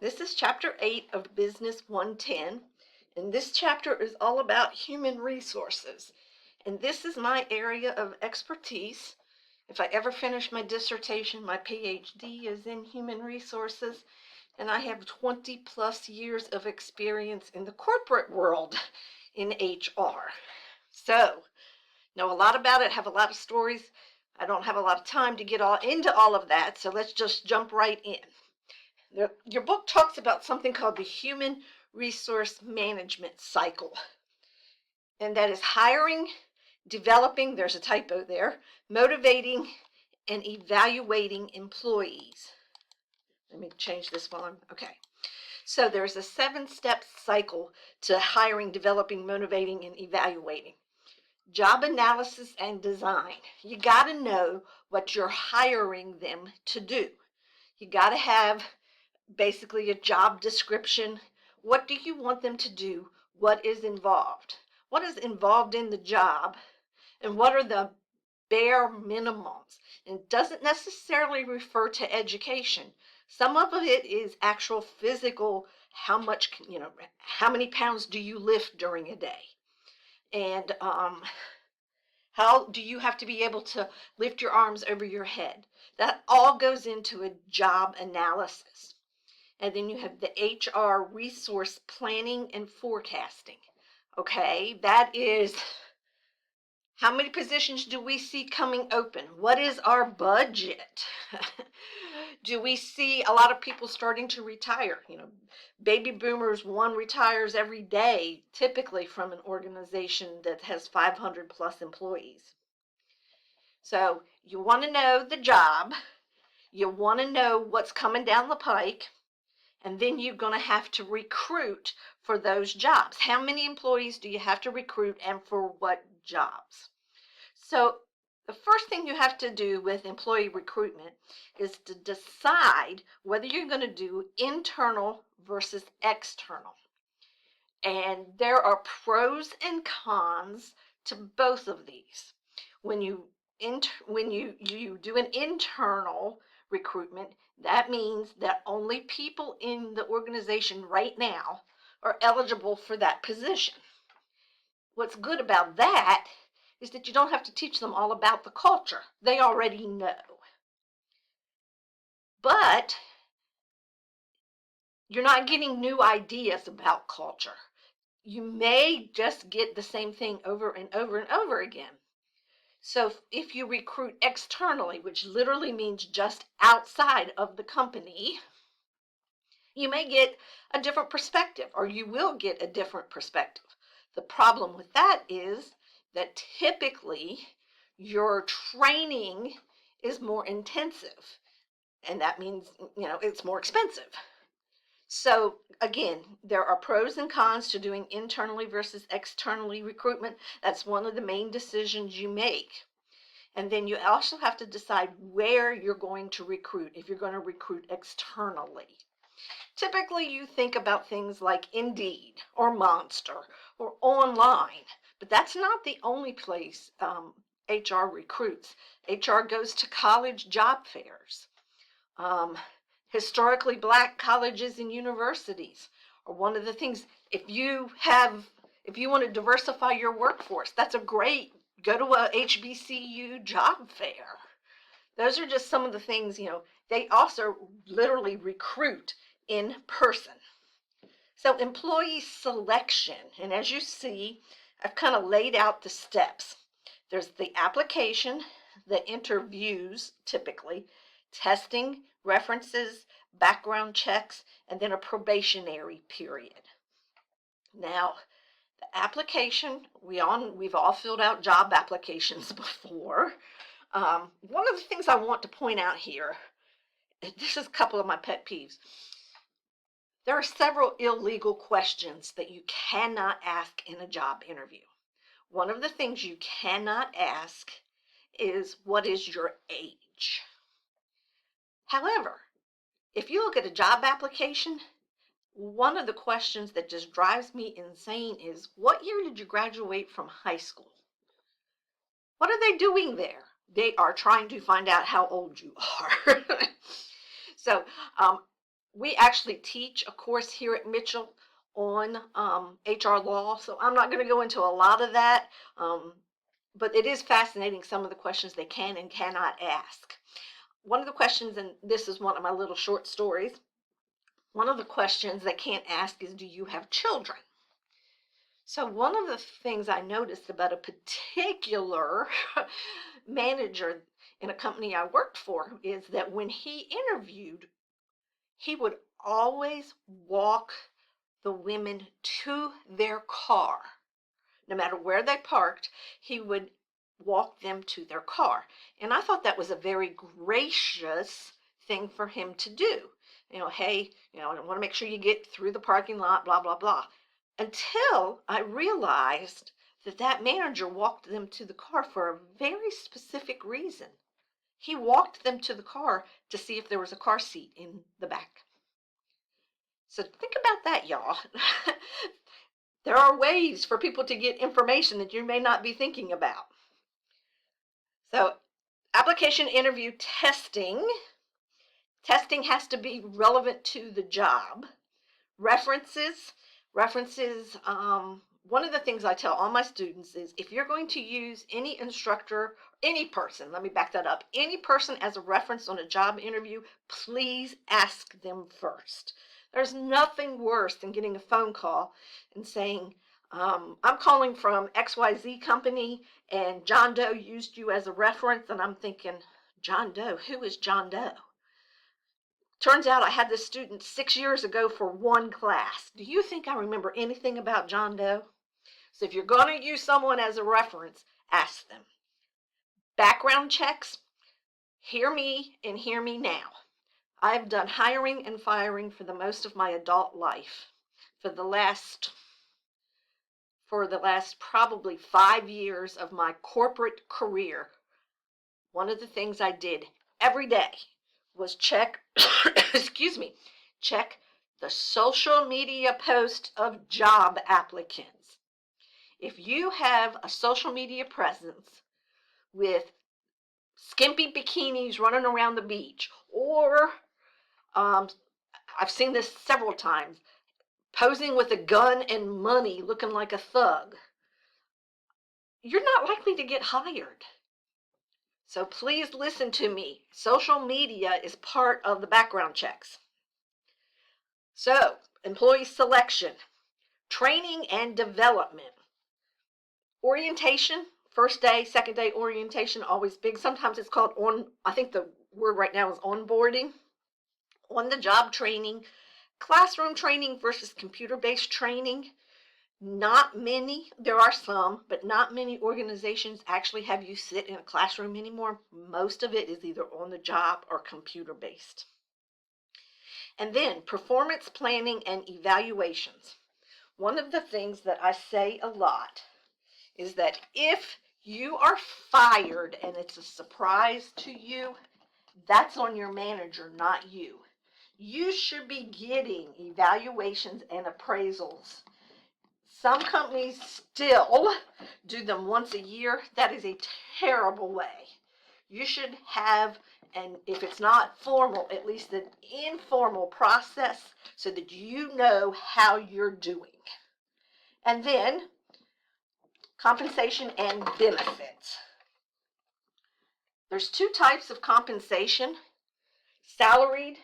This is Chapter 8 of Business 110, and this chapter is all about human resources. And this is my area of expertise. If I ever finish my dissertation, my PhD is in human resources, and I have 20 plus years of experience in the corporate world in HR. So, know a lot about it, have a lot of stories. I don't have a lot of time to get into all of that, so let's just jump right in. Your book talks about something called the human resource management cycle, and that is hiring, developing, there's a typo there, motivating, and evaluating employees. Let me change this one. Okay. So there's a 7-step cycle to hiring, developing, motivating, and evaluating. Job analysis and design. You got to know what you're hiring them to do. You got to have basically a job description. What do you want them to do? What is involved? What is involved in the job? And what are the bare minimums? And it doesn't necessarily refer to education. Some of it is actual physical, how many pounds do you lift during a day? And how do you have to be able to lift your arms over your head? That all goes into a job analysis. And then you have the HR resource planning and forecasting. Okay, that is how many positions do we see coming open? What is our budget? Do we see a lot of people starting to retire? Baby boomers, one retires every day, typically from an organization that has 500 plus employees. So you want to know the job. You want to know what's coming down the pike. And then you're going to have to recruit for those jobs. How many employees do you have to recruit and for what jobs? So the first thing you have to do with employee recruitment is to decide whether you're going to do internal versus external. And there are pros and cons to both of these. When you do an internal recruitment, that means that only people in the organization right now are eligible for that position. What's good about that is that you don't have to teach them all about the culture. They already know. But you're not getting new ideas about culture. You may just get the same thing over and over and over again. So if you recruit externally, which literally means just outside of the company, you may get a different perspective, or you will get a different perspective. The problem with that is that typically your training is more intensive, and that means, it's more expensive. So again, there are pros and cons to doing internally versus externally recruitment. That's one of the main decisions you make. And then you also have to decide where you're going to recruit, if you're going to recruit externally. Typically, you think about things like Indeed or Monster or online, but that's not the only place HR recruits. HR goes to college job fairs. Historically Black colleges and universities are one of the things. If you want to diversify your workforce, that's a great, go to a HBCU job fair. Those are just some of the things, they also literally recruit in person. So employee selection, and as you see, I've kind of laid out the steps. There's the application, the interviews typically, testing, references, background checks, and then a probationary period. Now, the application, we've all filled out job applications before. One of the things I want to point out here, this is a couple of my pet peeves. There are several illegal questions that you cannot ask in a job interview. One of the things you cannot ask is, what is your age? However, if you look at a job application, one of the questions that just drives me insane is, what year did you graduate from high school? What are they doing there? They are trying to find out how old you are. So we actually teach a course here at Mitchell on HR law, so I'm not going to go into a lot of that, but it is fascinating some of the questions they can and cannot ask. One of the questions, and this is one of my little short stories, one of the questions they can't ask is, do you have children? So one of the things I noticed about a particular manager in a company I worked for is that when he interviewed, he would always walk the women to their car. No matter where they parked, he would walk them to their car. And I thought that was a very gracious thing for him to do. Hey, I want to make sure you get through the parking lot, blah, blah, blah. Until I realized that that manager walked them to the car for a very specific reason. He walked them to the car to see if there was a car seat in the back. So think about that, y'all. There are ways for people to get information that you may not be thinking about. So application interview testing. Testing has to be relevant to the job. References. One of the things I tell all my students is if you're going to use any instructor, any person, let me back that up, any person as a reference on a job interview, please ask them first. There's nothing worse than getting a phone call and saying, I'm calling from XYZ company and John Doe used you as a reference. And I'm thinking, John Doe, who is John Doe? Turns out I had this student 6 years ago for one class. Do you think I remember anything about John Doe? So if you're going to use someone as a reference, ask them. Background checks, hear me and hear me now. I've done hiring and firing for the most of my adult life. For the last probably 5 years of my corporate career, one of the things I did every day was check check the social media post of job applicants. If you have a social media presence with skimpy bikinis running around the beach, or I've seen this several times, posing with a gun and money looking like a thug, you're not likely to get hired. So please listen to me. Social media is part of the background checks. So, employee selection, training and development, orientation, first day, second day orientation, always big. Sometimes it's called I think the word right now is onboarding, on the job training, classroom training versus computer-based training. Not many, there are some, but not many organizations actually have you sit in a classroom anymore. Most of it is either on the job or computer-based. And then performance planning and evaluations. One of the things that I say a lot is that if you are fired and it's a surprise to you, that's on your manager, not you. You should be getting evaluations and appraisals. Some companies still do them once a year. That is a terrible way. You should have, and if it's not formal, at least an informal process so that you know how you're doing. And then compensation and benefits. There's two types of compensation, salaried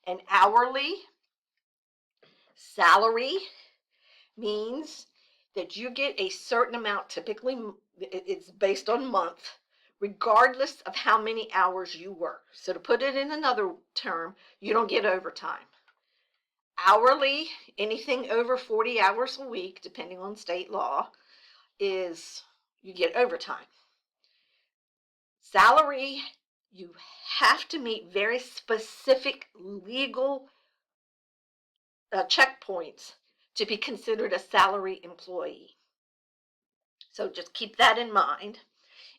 and hourly. Salary means that you get a certain amount, typically it's based on month, regardless of how many hours you work. So to put it in another term, you don't get overtime. Hourly, anything over 40 hours a week, depending on state law, is you get overtime. Salary, you have to meet very specific legal checkpoints to be considered a salary employee. So just keep that in mind.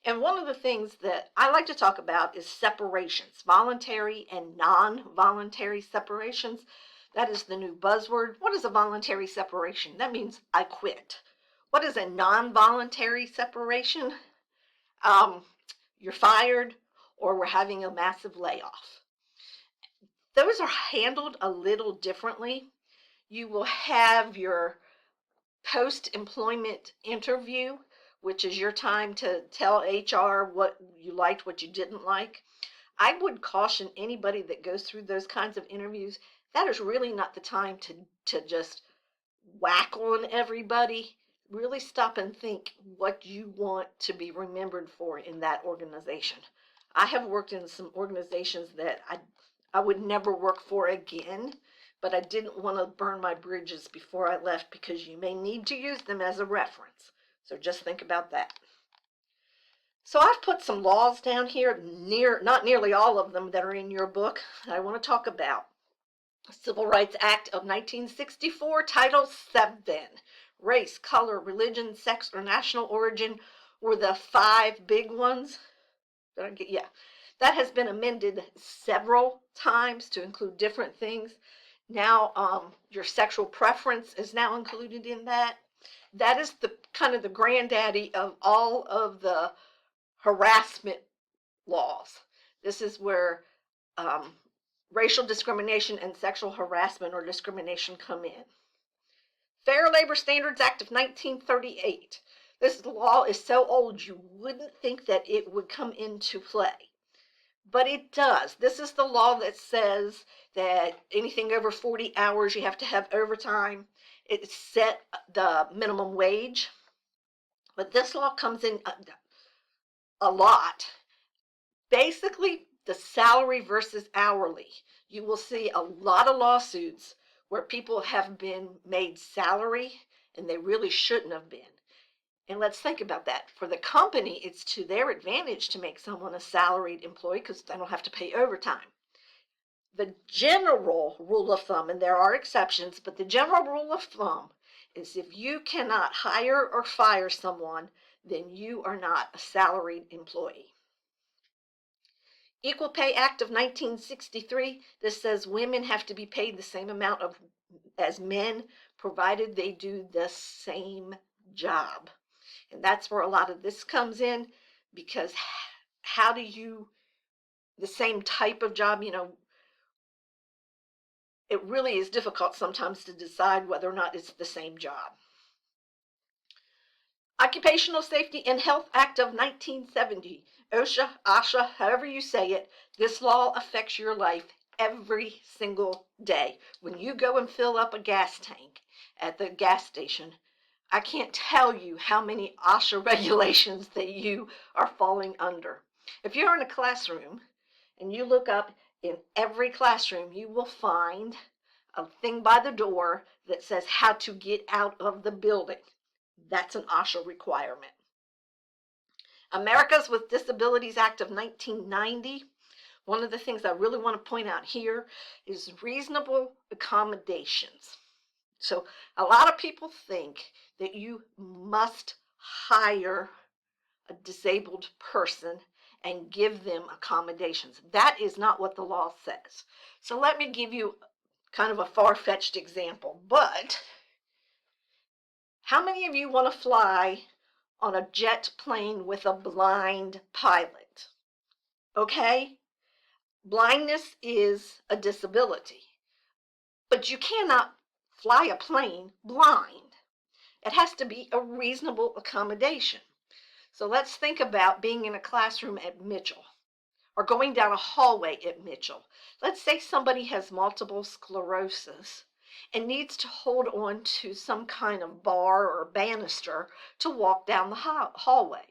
And one of the things that I like to talk about is separations, voluntary and non-voluntary separations. That is the new buzzword. What is a voluntary separation? That means I quit. What is a non-voluntary separation? You're fired or we're having a massive layoff. Those are handled a little differently. You will have your post-employment interview, which is your time to tell HR what you liked, what you didn't like. I would caution anybody that goes through those kinds of interviews, that is really not the time to just whack on everybody. Really stop and think what you want to be remembered for in that organization. I have worked in some organizations that I would never work for again, but I didn't want to burn my bridges before I left because you may need to use them as a reference. So just think about that. So I've put some laws down here, not nearly all of them that are in your book, that I want to talk about. Civil Rights Act of 1964, Title VII. Race, color, religion, sex, or national origin were the 5 big ones. Yeah, that has been amended several times to include different things. Now, your sexual preference is now included in that. That is the kind of the granddaddy of all of the harassment laws. This is where racial discrimination and sexual harassment or discrimination come in. Fair Labor Standards Act of 1938. This law is so old you wouldn't think that it would come into play, but it does. This is the law that says that anything over 40 hours you have to have overtime. It set the minimum wage, but this law comes in a lot. Basically, the salary versus hourly. You will see a lot of lawsuits where people have been made salary and they really shouldn't have been. And let's think about that. For the company, it's to their advantage to make someone a salaried employee because they don't have to pay overtime. The general rule of thumb, and there are exceptions, but the general rule of thumb is if you cannot hire or fire someone, then you are not a salaried employee. Equal Pay Act of 1963, this says women have to be paid the same amount as men, provided they do the same job. And that's where a lot of this comes in, because how do you, the same type of job, it really is difficult sometimes to decide whether or not it's the same job. Occupational Safety and Health Act of 1970, OSHA, however you say it, this law affects your life every single day. When you go and fill up a gas tank at the gas station, I can't tell you how many OSHA regulations that you are falling under. If you're in a classroom and you look up, in every classroom you will find a thing by the door that says how to get out of the building. That's an OSHA requirement. Americans with Disabilities Act of 1990. One of the things I really want to point out here is reasonable accommodations. So a lot of people think that you must hire a disabled person and give them accommodations. That is not what the law says. So let me give you kind of a far-fetched example, but how many of you want to fly on a jet plane with a blind pilot? Okay? Blindness is a disability, but you cannot fly a plane blind. It has to be a reasonable accommodation. So let's think about being in a classroom at Mitchell or going down a hallway at Mitchell. Let's say somebody has multiple sclerosis and needs to hold on to some kind of bar or banister to walk down the hallway.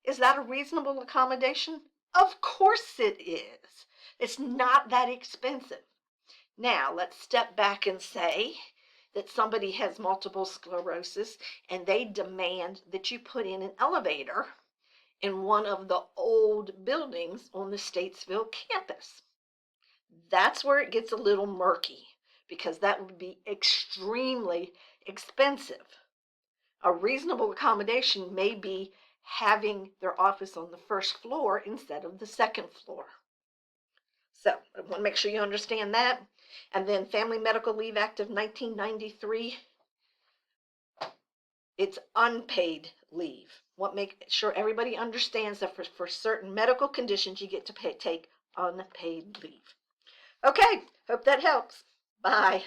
Is that a reasonable accommodation? Of course it is. It's not that expensive. Now, let's step back and say that somebody has multiple sclerosis and they demand that you put in an elevator in one of the old buildings on the Statesville campus. That's where it gets a little murky, because that would be extremely expensive. A reasonable accommodation may be having their office on the first floor instead of the second floor. So I want to make sure you understand that. And then Family Medical Leave Act of 1993, it's unpaid leave. Make sure everybody understands that for certain medical conditions you get to take unpaid leave. Okay, hope that helps. Bye.